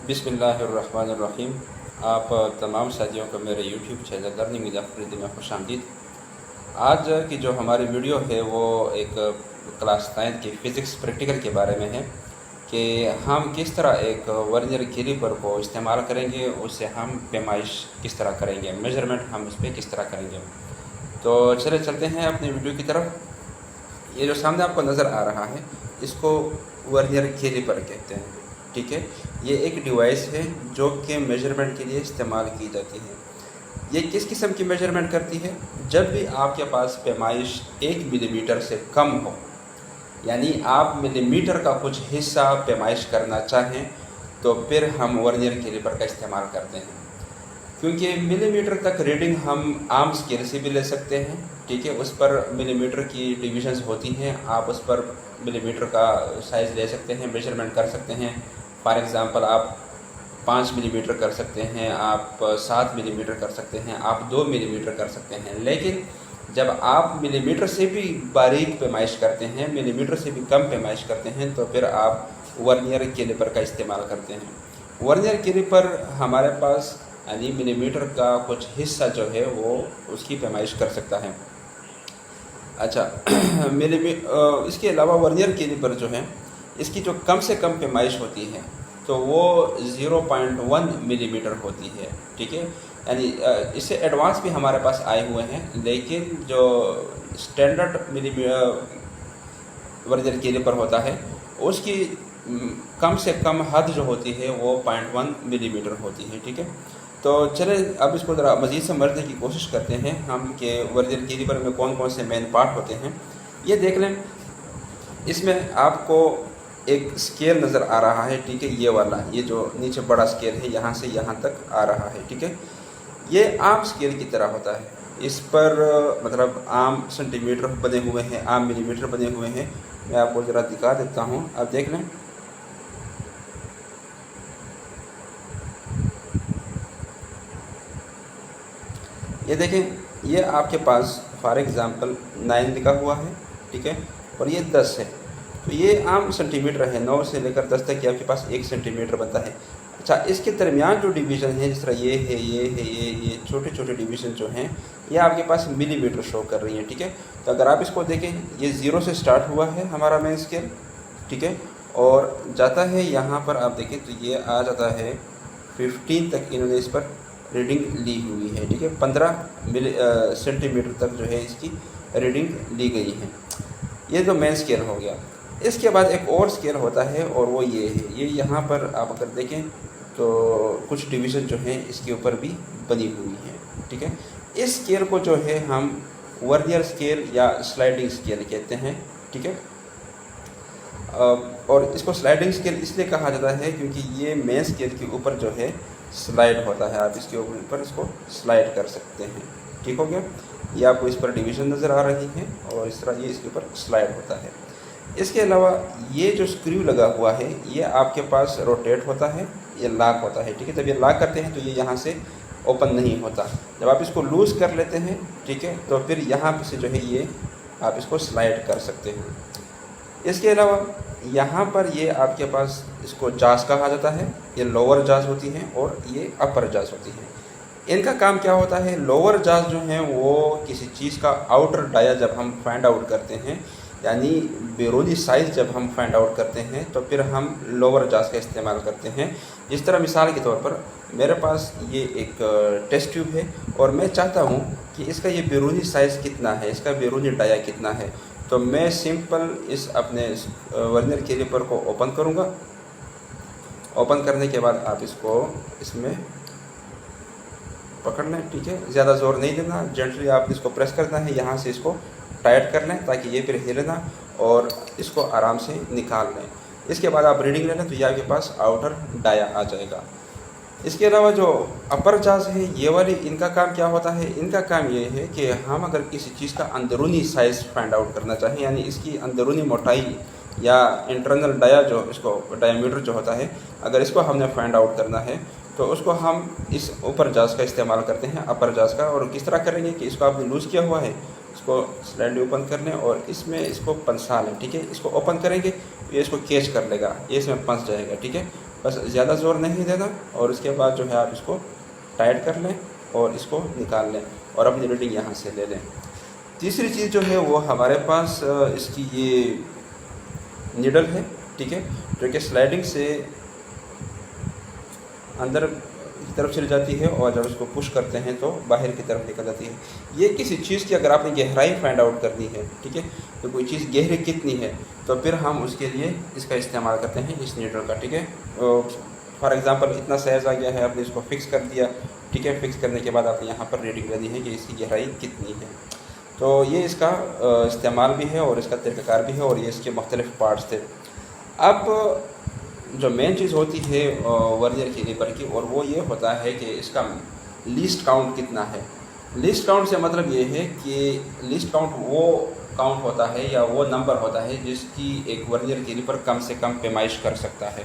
बिस्मिल्लाहिर्रहमानिर्रहीम। आप तमाम साथियों को मेरे YouTube channel learning with Afridi में खुशामदीद। आज की जो हमारी वीडियो है वो एक क्लास 9 की फ़िज़िक्स प्रैक्टिकल के बारे में है कि हम किस तरह एक वर्नियर कैलिपर को इस्तेमाल करेंगे, उससे हम पैमाइश किस तरह करेंगे, मेजरमेंट हम उस पर किस तरह करेंगे। तो चले चलते हैं अपनी वीडियो की तरफ। ये जो सामने आपको नज़र आ रहा है इसको वर्नियर कैलिपर कहते हैं। ठीक है, ये एक डिवाइस है जो कि मेजरमेंट के लिए इस्तेमाल की जाती है। ये किस किस्म की मेजरमेंट करती है? जब भी आपके पास पैमाइश 1 मिलीमीटर से कम हो, यानी आप मिलीमीटर का कुछ हिस्सा पैमाइश करना चाहें, तो फिर हम वर्नियर कैलिपर का इस्तेमाल करते हैं। क्योंकि मिलीमीटर तक रीडिंग हम आम स्केल से भी ले सकते हैं। ठीक है, उस पर मिलीमीटर की डिविजन्स होती हैं, आप उस पर मिलीमीटर का साइज़ ले सकते हैं, मेजरमेंट कर सकते हैं। फॉर एग्ज़ाम्पल आप 5 मिलीमीटर कर सकते हैं, आप 7 मिलीमीटर कर सकते हैं, आप 2 मिलीमीटर कर सकते हैं। लेकिन जब आप मिलीमीटर से भी बारीक पैमाइश करते हैं, मिलीमीटर से भी कम पैमाइश करते हैं, तो फिर आप वर्नियर कैलिपर का इस्तेमाल करते हैं। वर्नियर कैलिपर हमारे पास यानी मिलीमीटर का कुछ हिस्सा जो है वो उसकी पैमाइश कर सकता है। अच्छा इसके अलावा वर्नियर कैलिपर जो है इसकी जो कम से कम पैमाइश होती है तो वो 0.1 मिलीमीटर होती है। ठीक है, यानी इससे एडवांस भी हमारे पास आए हुए हैं, लेकिन जो स्टैंडर्ड वर्नियर कैलिपर होता है उसकी कम से कम हद जो होती है वो 0.1 मिलीमीटर होती है। ठीक है, तो चले अब इसको ज़रा मज़ीद समझने की कोशिश करते हैं हम कि वर्नियर कैलिपर में कौन कौन से मेन पार्ट होते हैं। ये देख लें, इसमें आपको एक स्केल नज़र आ रहा है। ठीक है, ये वाला, ये जो नीचे बड़ा स्केल है यहाँ से यहाँ तक आ रहा है। ठीक है, ये आम स्केल की तरह होता है। इस पर मतलब आम सेंटीमीटर बने हुए हैं, आम मिलीमीटर बने हुए हैं। मैं आपको ज़रा दिखा देता हूँ, आप देख लें। ये देखें, ये आपके पास फॉर एग्ज़ाम्पल 9 लिखा हुआ है। ठीक है, और ये 10 है, तो ये आम सेंटीमीटर है। 9 से लेकर 10 तक ये आपके पास 1 सेंटीमीटर बनता है। अच्छा, इसके दरमियान जो डिवीज़न है, जिस तरह ये है, ये है, ये छोटे छोटे डिवीज़न जो हैं ये आपके पास मिलीमीटर शो कर रही हैं। ठीक है, तो अगर आप इसको देखें, ये 0 से स्टार्ट हुआ है हमारा मेन स्केल। ठीक है, और जाता है यहाँ पर, आप देखें तो ये आ जाता है 15 तक इन्होंने इस पर रीडिंग ली हुई है। ठीक है, 15 सेंटीमीटर तक जो है इसकी रीडिंग ली गई है। ये तो मेन स्केल हो गया। इसके बाद एक और स्केल होता है और वो ये है। ये यहाँ पर आप अगर देखें तो कुछ डिवीज़न जो है इसके ऊपर भी बनी हुई है। ठीक है, इस स्केल को जो है हम वर्नियर स्केल या स्लाइडिंग स्केल कहते हैं। ठीक है, और इसको स्लाइडिंग स्केल इसलिए कहा जाता है क्योंकि ये मेन स्केल के ऊपर जो है स्लाइड होता है। आप इसके ऊपर इसको स्लाइड कर सकते हैं। ठीक हो गया, ये आपको इस पर डिवीज़न नज़र आ रही है और इस तरह ये इसके ऊपर स्लाइड होता है। इसके अलावा ये जो स्क्रू लगा हुआ है ये आपके पास रोटेट होता है, ये लॉक होता है। ठीक है, जब ये लॉक करते हैं तो ये यहाँ से ओपन नहीं होता। जब आप इसको लूज़ कर लेते हैं, ठीक है, तो फिर यहाँ से जो है ये आप इसको स्लाइड कर सकते हैं। इसके अलावा यहाँ पर ये आपके पास इसको जाज कहा जाता है। ये लोअर जाज होती हैं और ये अपर जाज होती हैं। इनका काम क्या होता है? लोअर जाज जो हैं वो किसी चीज़ का आउटर डाया जब हम फाइंड आउट करते हैं, यानी बैरूनी साइज़ जब हम फाइंड आउट करते हैं, तो फिर हम लोअर जाज का इस्तेमाल करते हैं। जिस तरह मिसाल के तौर पर मेरे पास ये एक टेस्ट ट्यूब है और मैं चाहता हूँ कि इसका ये बैरूनी साइज़ कितना है, इसका बैरूनी डाया कितना है। तो मैं सिंपल इस अपने वर्नियर कैलिपर को ओपन करूँगा। ओपन करने के बाद आप इसको इसमें पकड़ लें। ठीक है, ज़्यादा ज़ोर नहीं देना, जेंटली आप इसको प्रेस करना है, यहाँ से इसको टाइट कर लें ताकि ये फिर हिले ना, और इसको आराम से निकाल लें। इसके बाद आप रीडिंग ले लें तो ये आपके पास आउटर डाया आ जाएगा। इसके अलावा जो अपर जाज है ये वाली, इनका काम क्या होता है? इनका काम ये है कि हम अगर किसी चीज़ का अंदरूनी साइज़ फाइंड आउट करना चाहें, यानी इसकी अंदरूनी मोटाई या इंटरनल डाया जो इसको डायमीटर जो होता है, अगर इसको हमने फाइंड आउट करना है तो उसको हम इस ऊपर जाज का इस्तेमाल करते हैं, अपर जाज का। और किस तरह करेंगे कि इसको आपने लूज़ किया हुआ है, इसको स्लाइडली ओपन कर लें और इसमें इसको पंसा लें। ठीक है, इसको ओपन करेंगे ये इसको कैच कर लेगा, ये इसमें फंस जाएगा। ठीक है, बस ज़्यादा ज़ोर नहीं देना, और उसके बाद जो है आप इसको टाइट कर लें और इसको निकाल लें और अपनी रीडिंग यहाँ से ले लें। तीसरी चीज़ जो है वो हमारे पास इसकी ये नीडल है, ठीक है, जो कि स्लाइडिंग से अंदर की तरफ चली जाती है और जब इसको पुश करते हैं तो बाहर की तरफ निकल जाती है। ये किसी चीज़ की अगर आपने गहराई फाइंड आउट करनी है, ठीक है, तो कोई चीज़ गहरी कितनी है, तो फिर हम उसके लिए इसका इस्तेमाल करते हैं इस नीडल का, ठीक है। फॉर एग्ज़ाम्पल इतना साइज़ आ गया है, आपने इसको फिक्स कर दिया, ठीक है। फिक्स करने के बाद आपने यहाँ पर रीडिंग लेनी है कि इसकी गहराई कितनी है। तो ये इसका इस्तेमाल भी है और इसका तरीक़ाकार भी है और ये इसके मुख्तलिफ़ पार्ट्स थे। अब जो मेन चीज़ होती है वर्नियर कैलिपर की, और वो ये होता है कि इसका लीस्ट काउंट कितना है। लीस्ट काउंट से मतलब ये है कि लीस्ट काउंट वो काउंट होता है या वो नंबर होता है जिसकी एक वर्नियर कैलिपर कम से कम पैमाइश कर सकता है।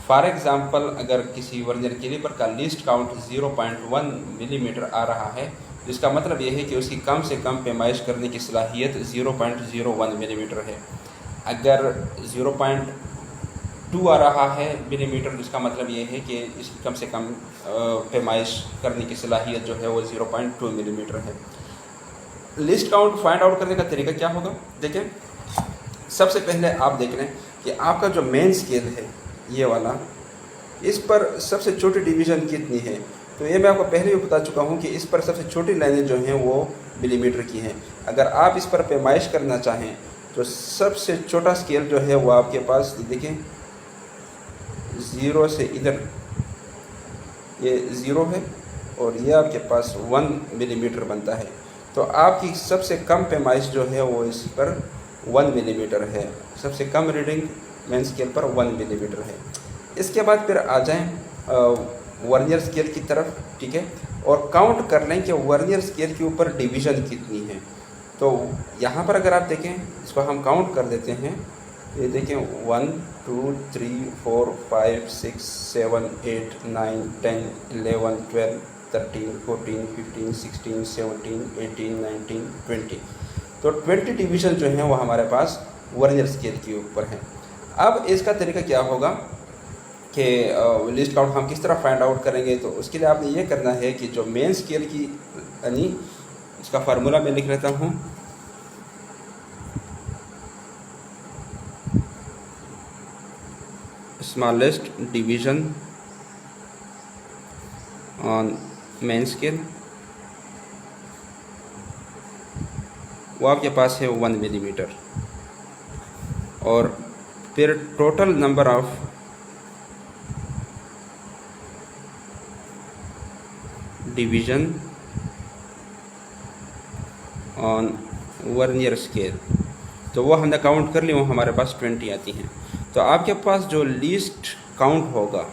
फॉर एग्ज़ाम्पल अगर किसी वर्नियर कैलिपर का लीस्ट काउंट 0.1 मिलीमीटर आ रहा है, जिसका मतलब ये है कि उसकी कम से कम पैमाइश करने की सलाहियत 0.01 मिलीमीटर है। अगर 0.2 आ रहा है मिलीमीटर, जिसका मतलब ये है कि इसकी कम से कम पैमाइश करने की सलाहियत जो है वो 0.2 मिलीमीटर है। लिस्ट काउंट फाइंड आउट करने का तरीका क्या होगा, देखें। सबसे पहले आप देख लें कि आपका जो मेन स्केल है ये वाला, इस पर सबसे छोटी डिवीज़न कितनी है। तो ये मैं आपको पहले भी बता चुका हूँ कि इस पर सबसे छोटी लाइनें जो हैं वो मिलीमीटर की हैं। अगर आप इस पर पैमाइश करना चाहें तो सबसे छोटा स्केल जो है वो आपके पास, देखें, 0 से इधर ये 0 है और ये आपके पास 1 मिलीमीटर बनता है। तो आपकी सबसे कम पैमाइश जो है वो इस पर 1 मिलीमीटर है। सबसे कम रीडिंग मेन स्केल पर 1 मिलीमीटर है। इसके बाद फिर आ जाएं वर्नियर स्केल की तरफ, ठीक है, और काउंट कर लें कि वर्नियर स्केल के ऊपर डिवीज़न कितनी है। तो यहाँ पर अगर आप देखें, इसको हम काउंट कर देते हैं। ये देखें 1 2 3 4 5 6 7 8 9 10 11 12 13 14 15 16 17 18 19 20। तो 20 डिवीज़न जो हैं वो हमारे पास वर्नियर स्केल के ऊपर हैं। अब इसका तरीका क्या होगा कि लिस्ट काउंट हम किस तरह फाइंड आउट करेंगे। तो उसके लिए आपने ये करना है कि जो मेन स्केल की, यानी इसका फार्मूला मैं लिख लेता हूँ। Smallest division on main scale, वो आपके पास है 1 मिलीमीटर, और फिर total number of division on vernier scale, तो वो हमने काउंट कर ली, वो हमारे पास 20 आती हैं। तो आपके पास जो लीस्ट काउंट होगा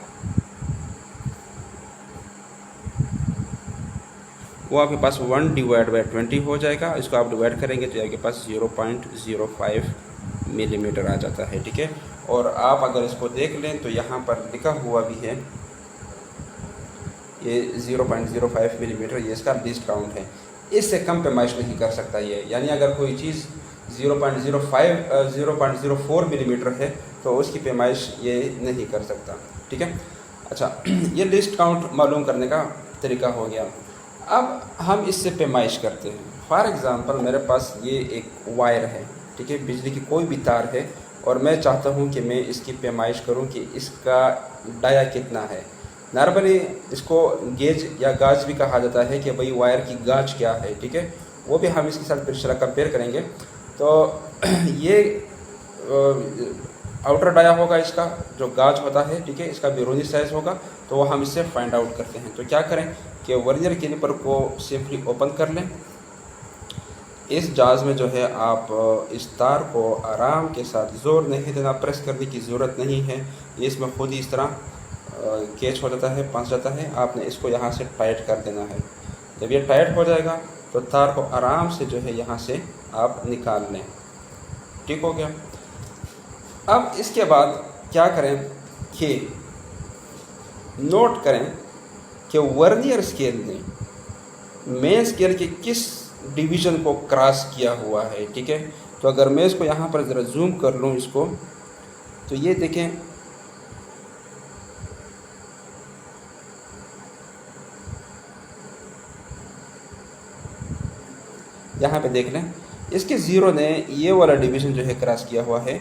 वो आपके पास 1 डिवाइड बाई 20 हो जाएगा। इसको आप डिवाइड करेंगे तो आपके पास 0.05 मिलीमीटर आ जाता है, ठीक है। और आप अगर इसको देख लें तो यहाँ पर लिखा हुआ भी है ये 0.05 मिलीमीटर, ये इसका लीस्ट काउंट है। इससे कम पैमाइश नहीं कर सकता ये, यानी अगर कोई चीज़ 0.04 मिलीमीटर है तो उसकी पैमाइश ये नहीं कर सकता, ठीक है। अच्छा, ये लिस्ट काउंट मालूम करने का तरीका हो गया। अब हम इससे पैमाइश करते हैं। फॉर एग्ज़ाम्पल मेरे पास ये एक वायर है, ठीक है, बिजली की कोई भी तार है, और मैं चाहता हूँ कि मैं इसकी पैमाइश करूँ कि इसका डाया कितना है। नॉर्मली इसको गेज या गाज भी कहा जाता है कि भाई वायर की गाज क्या है, ठीक है, वो भी हम इसके साथ फिर कंपेयर करेंगे। तो ये आउटर डाया होगा, इसका जो गाज होता है, ठीक है, इसका बेरोनी साइज़ होगा, तो वो हम इससे फाइंड आउट करते हैं। तो क्या करें कि वर्नियर कैलिपर को सिंपली ओपन कर लें। इस जाज में जो है आप इस तार को आराम के साथ, ज़ोर नहीं देना, प्रेस करने की ज़रूरत नहीं है, ये इसमें खुद ही इस तरह कैच हो जाता है, फंस जाता है। आपने इसको यहाँ से टाइट कर देना है। जब ये टाइट हो जाएगा तो तार को आराम से जो है यहाँ से आप निकाल लें, ठीक हो गया। अब इसके बाद क्या करें कि नोट करें कि वर्नियर स्केल ने मेन स्केल के किस डिवीज़न को क्रॉस किया हुआ है, ठीक है। तो अगर मैं इसको यहाँ पर ज़रा जूम कर लूँ इसको, तो ये देखें यहाँ पे देख लें, इसके ज़ीरो ने ये वाला डिवीज़न जो है क्रॉस किया हुआ है,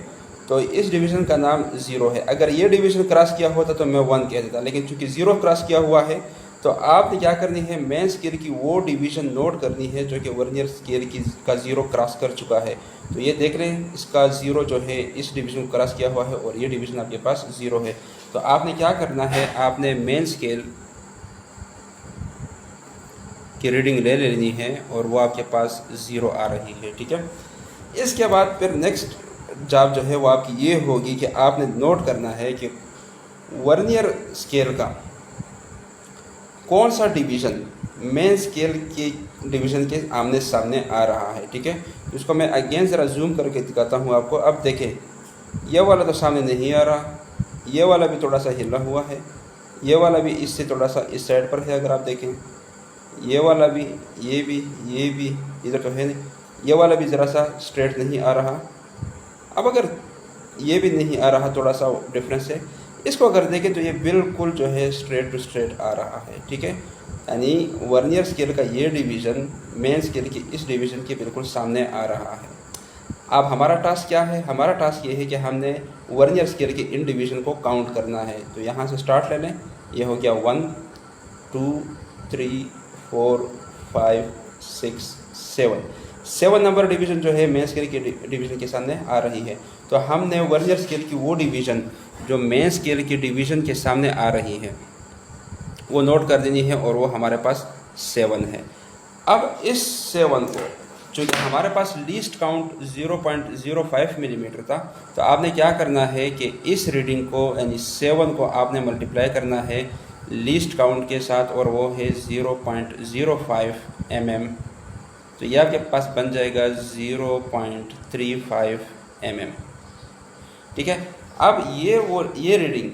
तो इस डिवीज़न का नाम ज़ीरो है। अगर ये डिवीज़न क्रॉस किया होता तो मैं 1 कह देता, लेकिन चूंकि ज़ीरो क्रॉस किया हुआ है तो आपने क्या करनी है, मेन स्केल की वो डिवीज़न नोट करनी है जो कि वर्नियर स्केल की का ज़ीरो क्रॉस कर चुका है। तो ये देख लें, इसका ज़ीरो जो है इस डिवीज़न को क्रॉस किया हुआ है और ये डिवीज़न आपके पास ज़ीरो है। तो आपने क्या करना है, आपने मेन स्केल की रीडिंग ले लेनी है और वो आपके पास ज़ीरो आ रही है, ठीक है। इसके बाद फिर नेक्स्ट जॉब जो है वो आपकी ये होगी कि आपने नोट करना है कि वर्नियर स्केल का कौन सा डिवीज़न मेन स्केल के डिवीज़न के आमने सामने आ रहा है, ठीक है। तो इसको मैं अगेन ज़रा जूम करके दिखाता हूँ आपको। अब देखें, ये वाला तो सामने नहीं आ रहा, ये वाला भी थोड़ा सा हिला हुआ है, ये वाला भी इससे थोड़ा सा इस साइड पर है। अगर आप देखें, ये वाला भी, ये भी इधर तो है नहीं, ये वाला भी ज़रा सा स्ट्रेट नहीं आ रहा। अब अगर ये भी नहीं आ रहा, थोड़ा सा डिफरेंस है। इसको अगर देखें तो ये बिल्कुल जो है स्ट्रेट टू स्ट्रेट आ रहा है, ठीक है। यानी वर्नियर स्केल का ये डिवीज़न मेन स्केल की इस डिवीज़न के बिल्कुल सामने आ रहा है। अब हमारा टास्क क्या है, हमारा टास्क ये है कि हमने वर्नियर स्केल के इन डिवीज़न को काउंट करना है। तो यहाँ से स्टार्ट ले लें, ये हो गया 1 2 3 4 5 6 7 नंबर डिवीज़न जो है मेन स्केल के डिवीज़न के सामने आ रही है। तो हमने वर्नियर स्केल की वो डिवीज़न जो मेन स्केल के डिवीज़न के सामने आ रही है वो नोट कर देनी है और वो हमारे पास 7 है। अब इस 7 को, चूँकि हमारे पास लीस्ट काउंट 0.05 मिलीमीटर था, तो आपने क्या करना है कि इस रीडिंग को यानी 7 को आपने मल्टीप्लाई करना है लीस्ट काउंट के साथ और वो है 0.05 mm। तो ये आपके पास बन जाएगा 0.35 mm, ठीक है। अब ये रीडिंग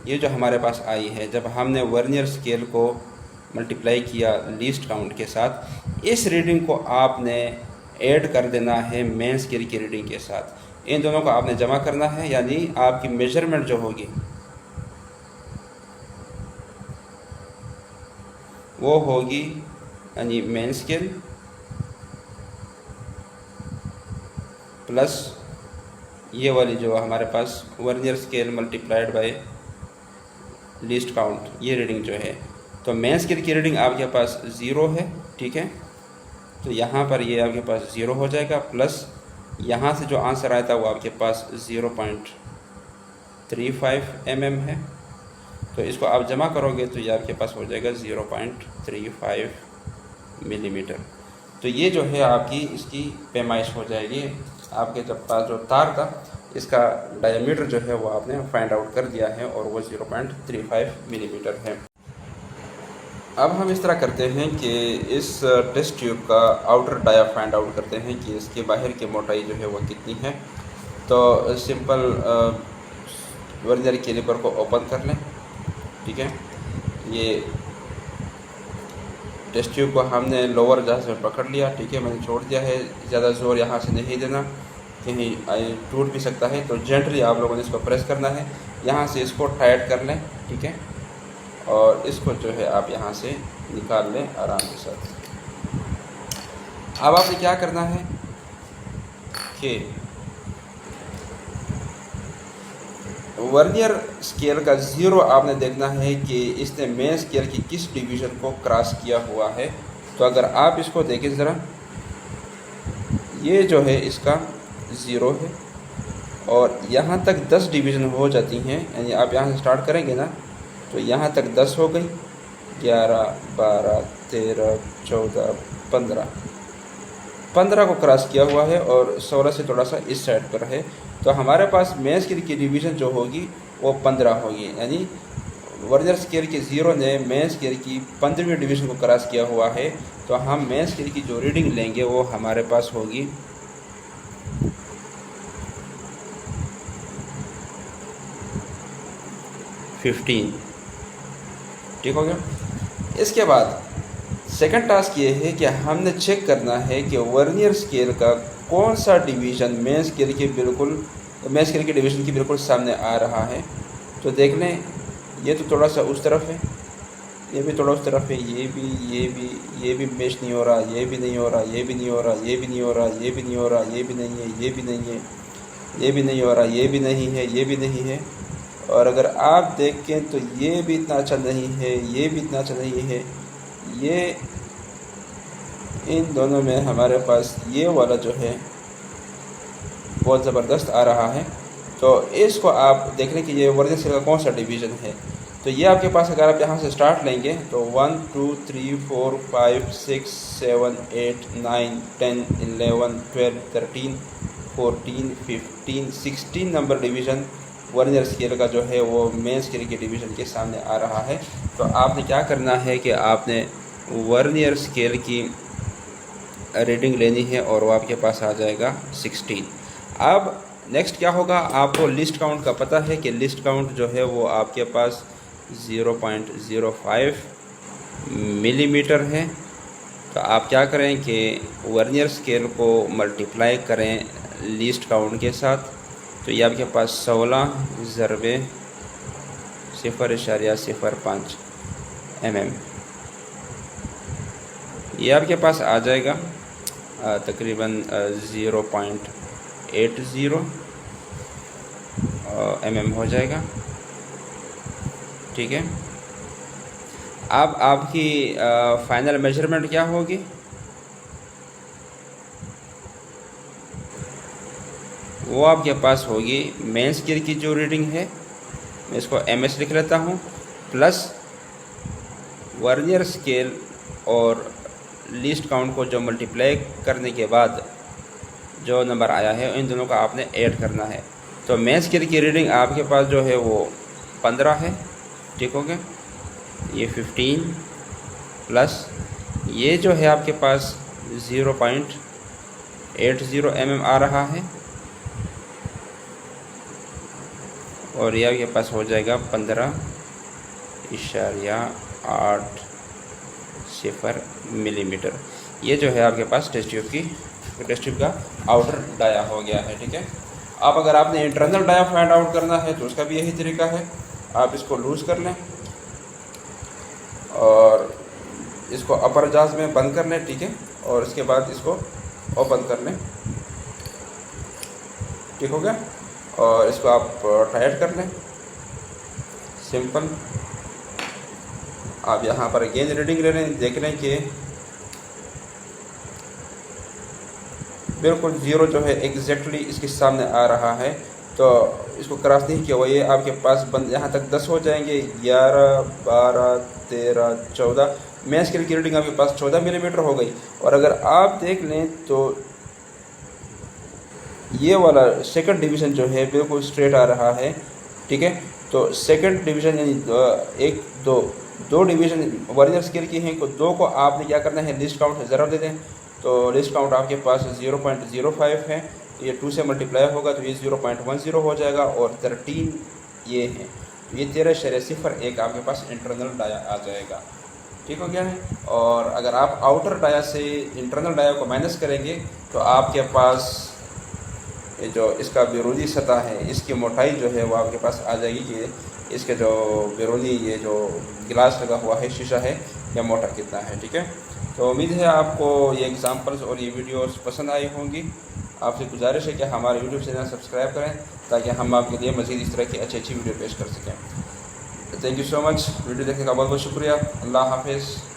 ये जो हमारे पास आई है, जब हमने वर्नियर स्केल को मल्टीप्लाई किया लीस्ट काउंट के साथ, इस रीडिंग को आपने ऐड कर देना है मेन स्केल की रीडिंग के साथ। इन दोनों को आपने जमा करना है, यानी आपकी मेजरमेंट जो होगी वो होगी यानी मेन स्केल प्लस ये वाली जो हमारे पास vernier scale multiplied by least count, ये रीडिंग जो है। तो मेन स्केल की रीडिंग आपके पास 0 है, ठीक है। तो यहाँ पर ये आपके पास 0 हो जाएगा, प्लस यहाँ से जो आंसर आया था वो आपके पास 0.35 mm है। तो इसको आप जमा करोगे तो ये आपके पास हो जाएगा 0.35 मिलीमीटर। तो ये जो है आपकी इसकी पैमाइश हो जाएगी। आपके जब पास जो तार था इसका डायमीटर जो है वो आपने फाइंड आउट कर दिया है और वो 0.35 मिलीमीटर है। अब हम इस तरह करते हैं कि इस टेस्ट ट्यूब का आउटर डाया फाइंड आउट करते हैं कि इसके बाहर की मोटाई जो है वो कितनी है। तो सिंपल वर्नियर कैलिपर को ओपन कर लें, ठीक है। ये टेस्ट ट्यूब को हमने लोअर जहाँ से पकड़ लिया, ठीक है, मैंने छोड़ दिया है। ज़्यादा ज़ोर यहाँ से नहीं देना, कहीं टूट भी सकता है। तो जेंटली आप लोगों ने इसको प्रेस करना है, यहाँ से इसको टाइट कर लें, ठीक है। और इसको जो है आप यहाँ से निकाल लें आराम के साथ। अब आपने क्या करना है कि वर्नियर स्केल का 0 आपने देखना है कि इसने मेन स्केल की किस डिवीज़न को क्रॉस किया हुआ है। तो अगर आप इसको देखें ज़रा, ये जो है इसका 0 है और यहाँ तक 10 डिवीज़न हो जाती हैं। यानी आप यहाँ से स्टार्ट करेंगे ना, तो यहाँ तक 10 हो गई, 11 12 13 14 15 को क्रॉस किया हुआ है और 16 से थोड़ा सा इस साइड पर है। तो हमारे पास मेन स्केल की डिवीज़न जो होगी वो 15 होगी। यानी वर्नियर स्केल के 0 ने मेन स्केल की 15वीं डिवीज़न को क्रॉस किया हुआ है। तो हम मेन स्केल की जो रीडिंग लेंगे वो हमारे पास होगी 15, ठीक हो गया। इसके बाद सेकंड टास्क ये है कि हमने चेक करना है कि वर्नियर स्केल का कौन सा डिवीज़न मेन स्केल के डिवीज़न के बिल्कुल सामने आ रहा है। तो देख लें, ये तो थोड़ा सा उस तरफ है, ये भी थोड़ा उस तरफ है, ये भी मैच नहीं हो रहा, ये भी नहीं हो रहा, ये भी नहीं हो रहा, ये भी नहीं हो रहा, ये भी नहीं हो रहा, ये भी नहीं है, ये भी नहीं है, ये भी नहीं हो रहा, ये भी नहीं है, ये भी नहीं है। और अगर आप देखें तो ये भी इतना अच्छा नहीं है, ये भी इतना अच्छा नहीं है। ये इन दोनों में हमारे पास ये वाला जो है बहुत ज़बरदस्त आ रहा है। तो इसको आप देख लें कि ये वर्नियर स्केल का कौन सा डिवीज़न है। तो ये आपके पास अगर आप यहाँ से स्टार्ट लेंगे तो 1 2 3 4 5 6 7 8 9 10 11 12 13 14 15 16 नंबर डिवीज़न वर्नियर स्केल का जो है वो मेन स्केल के डिवीज़न के सामने आ रहा है। तो आपने क्या करना है कि आपने वर्नियर स्केल की रीडिंग लेनी है और वो आपके पास आ जाएगा 16। अब नेक्स्ट क्या होगा, आपको लिस्ट काउंट का पता है कि लिस्ट काउंट जो है वो आपके पास 0.05 मिलीमीटर है। तो आप क्या करें कि वर्नियर स्केल को मल्टीप्लाई करें लिस्ट काउंट के साथ, तो ये आपके पास 16 ज़रबे 0.05 mm ये आपके पास आ जाएगा तकरीबन 0.80 mm हो जाएगा। ठीक है, अब आपकी फाइनल मेजरमेंट क्या होगी, वो आपके पास होगी मेन स्केल की जो रीडिंग है, मैं इसको MS लिख लेता हूँ, प्लस वर्नियर स्केल और लिस्ट काउंट को जो मल्टीप्लाई करने के बाद जो नंबर आया है इन दोनों का आपने ऐड करना है। तो मेन स्केल की रीडिंग आपके पास जो है वो 15 है। ठीक हो गया, ये 15 प्लस ये जो है आपके पास 0.80 mm आ रहा है और ये आपके पास हो जाएगा 15.80 मिलीमीटर। ये जो है आपके पास टेस्ट ट्यूब का आउटर डाया हो गया है। ठीक है, अब अगर आपने इंटरनल डाया फाइंड आउट करना है तो उसका भी यही तरीका है, आप इसको लूज़ कर लें और इसको अपर जाज में बंद कर लें। ठीक है, और इसके बाद इसको ओपन कर लें। ठीक हो गया, और इसको आप टाइट कर लें, सिंपल। आप यहाँ पर अगेन रीडिंग ले लें, देख लें कि बिल्कुल ज़ीरो जो है एग्जैक्टली इसके सामने आ रहा है। तो इसको क्रॉस नहीं किया हुआ, ये आपके पास बंद यहाँ तक 10 हो जाएंगे, 11 12 13 14 मेन स्केल की रीडिंग आपके पास 14 मिलीमीटर हो गई। और अगर आप देख लें तो ये वाला सेकंड डिवीज़न जो है बिल्कुल स्ट्रेट आ रहा है। ठीक है, तो सेकंड डिवीज़न यानी दो डिवीज़न वर्नियर स्केल की हैं, तो दो को आपने क्या करना है, लिस्ट काउंट ज़रा दे दें। तो लिस्ट काउंट आपके पास 0.05 है, तो ये 2 से मल्टीप्लाई होगा तो ये 0.10 हो जाएगा और 13 ये है, तो ये 13.01 आपके पास इंटरनल डाया आ जाएगा। ठीक हो गया है। और अगर आप आउटर डाया से इंटरनल डाया को माइनस करेंगे तो आपके पास ये जो इसका बैरूनी सतह है इसकी मोटाई जो है वो आपके पास आ जाएगी कि इसके जो बैरूनी ये जो गिलास लगा हुआ है, शीशा है, या मोटा कितना है। ठीक है, तो उम्मीद है आपको ये एग्जांपल्स और ये वीडियोस पसंद आई होंगी। आपसे गुजारिश है कि हमारे यूट्यूब चैनल सब्सक्राइब करें ताकि हम आपके लिए मज़ीद इस तरह की अच्छी वीडियो पेश कर सकें। Thank you so much, video देखने का बहुत बहुत शुक्रिया। अल्लाह हाफिज़।